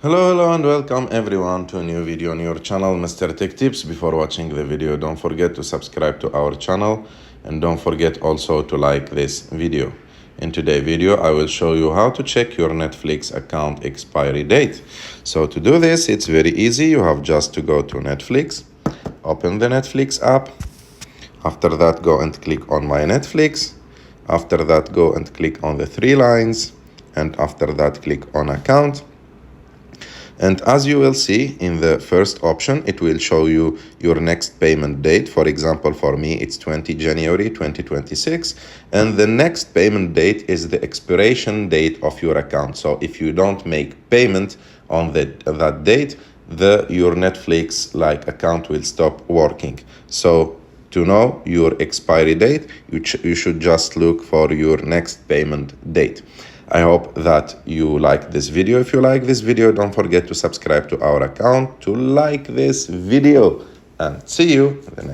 Hello and welcome everyone to a new video on your channel, Mr. Tech Tips. Before watching the video, don't forget to subscribe to our channel and don't forget also to like this video. In today's video, I will show you how to check your Netflix account expiry date. So to do this, it's very easy. You have just to go to Netflix, open the Netflix app. After that, go and click on My Netflix. After that, go and click on the three lines. And after that, click on Account. And as you will see in the first option, it will show you your next payment date. For example, for me, it's 20 January 2026. And the next payment date is the expiration date of your account. So if you don't make payment on that date, your Netflix account will stop working. So to know your expiry date, you should just look for your next payment date. I hope that you like this video. If you like this video, don't forget to subscribe to our account, to like this video, and see you in the next